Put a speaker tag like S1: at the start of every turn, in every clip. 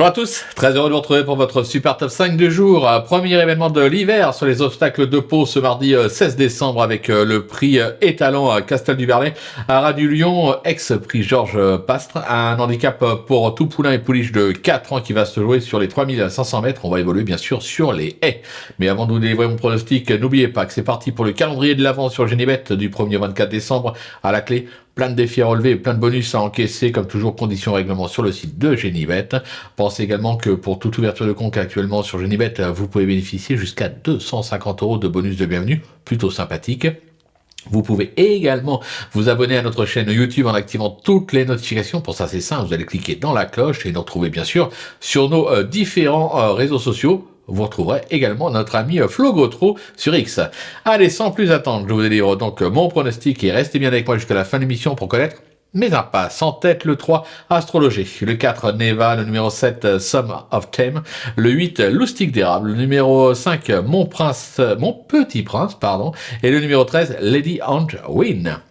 S1: Bonjour à tous, très heureux de vous retrouver pour votre Super Top 5 du jour. Premier événement de l'hiver sur les obstacles de Pau ce mardi 16 décembre avec le prix étalon Castel du Berlay à Ras-du-Lyon, ex-prix Georges Pastre. Un handicap pour tout poulain et pouliche de 4 ans qui va se jouer sur les 3500 mètres. On va évoluer bien sûr sur les haies. Mais avant de vous délivrer mon pronostic, n'oubliez pas que c'est parti pour le calendrier de l'avant sur Genibet du 1er au 24 décembre. À la clé, plein de défis à relever et plein de bonus à encaisser, comme toujours, conditions règlement sur le site de Genibet. Pensez également que pour toute ouverture de compte actuellement sur Genibet, vous pouvez bénéficier jusqu'à 250 € de bonus de bienvenue, plutôt sympathique. Vous pouvez également vous abonner à notre chaîne YouTube en activant toutes les notifications. Pour ça, c'est simple, vous allez cliquer dans la cloche et nous retrouver bien sûr sur nos différents réseaux sociaux. Vous retrouverez également notre ami Flo Gautreau sur X. Allez, sans plus attendre, je vous délivre donc mon pronostic et restez bien avec moi jusqu'à la fin de l'émission pour connaître mes impasses. En tête, le 3, Astrologie. Le 4, Neva. Le numéro 7, Sum of Time. Le 8, Loustic d'érable. Le numéro 5, Mon Petit Prince, pardon. Et le numéro 13, Lady Angewin.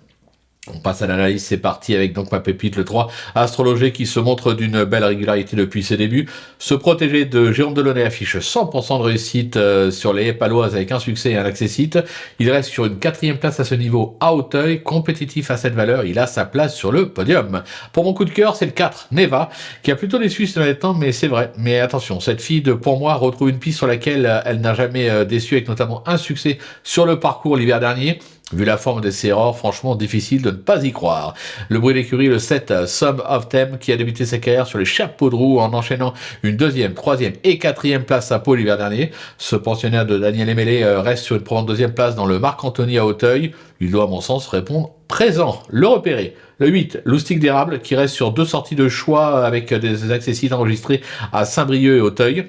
S1: On passe à l'analyse, c'est parti avec donc ma pépite, le 3, Astrologie qui se montre d'une belle régularité depuis ses débuts. Se protéger de Jérôme Delaunay affiche 100% de réussite sur les haies paloises avec un succès et un accessite. Il reste sur une 4e place à ce niveau à Auteuil, compétitif à cette valeur, il a sa place sur le podium. Pour mon coup de cœur, c'est le 4, Neva, qui a plutôt déçu ces derniers temps, mais c'est vrai. Mais attention, cette fille pour moi, retrouve une piste sur laquelle elle n'a jamais déçu, avec notamment un succès sur le parcours l'hiver dernier. Vu la forme de ses erreurs, franchement difficile de ne pas y croire. Le bruit d'écurie, le 7, Sum of Them, qui a débuté sa carrière sur les chapeaux de roue en enchaînant une 2e, 3e et 4e place à Pau l'hiver dernier. Ce pensionnaire de Daniel Emelé reste sur une probante 2e place dans le Marc-Anthony à Auteuil. Il doit, à mon sens, répondre présent. Le repérer. Le 8, Loustic d'érable, qui reste sur 2 sorties de choix avec des accessites enregistrés à Saint-Brieuc et Auteuil.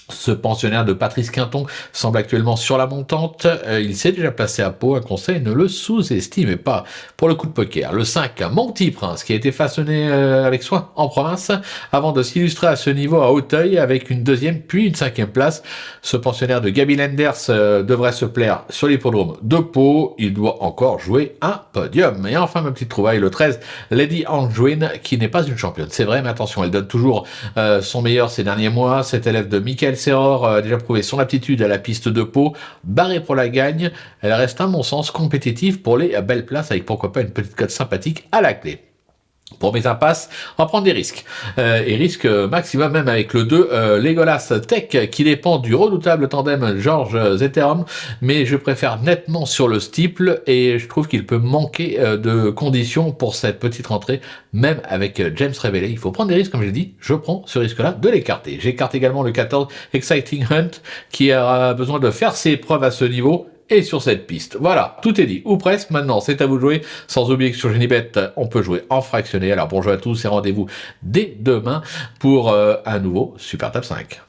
S1: Ce pensionnaire de Patrice Quinton semble actuellement sur la montante. Il s'est déjà placé à Pau. Un conseil, ne le sous-estimez pas. Pour le coup de poker, le 5, Mon Petit Prince, qui a été façonné avec soin en province avant de s'illustrer à ce niveau à Auteuil avec une 2e puis une 5e place. Ce pensionnaire de Gaby Lenders devrait se plaire sur l'hippodrome de Pau. Il doit encore jouer un podium. Et enfin, ma petite trouvaille, le 13, Lady Angewin, qui n'est pas une championne. C'est vrai, mais attention, elle donne toujours son meilleur ces derniers mois. Cet élève de Michael Serror a déjà prouvé son aptitude à la piste de Pau, barrée pour la gagne. Elle reste à mon sens compétitive pour les belles places avec pourquoi pas une petite cote sympathique à la clé. Pour mes impasses, on va prendre des risques. Et risques maximum même avec le 2, Legolas Tech, qui dépend du redoutable tandem Georges Zetterom, mais je préfère nettement sur le steeple et je trouve qu'il peut manquer de conditions pour cette petite rentrée, même avec James Révélé. Il faut prendre des risques, comme j'ai dit, je prends ce risque-là de l'écarter. J'écarte également le 14, Exciting Hunt, qui a besoin de faire ses preuves à ce niveau, et sur cette piste. Voilà, tout est dit, ou presque. Maintenant, c'est à vous de jouer. Sans oublier que sur Genibet, on peut jouer en fractionné. Alors bonjour à tous et rendez-vous dès demain pour un nouveau Super Top 5.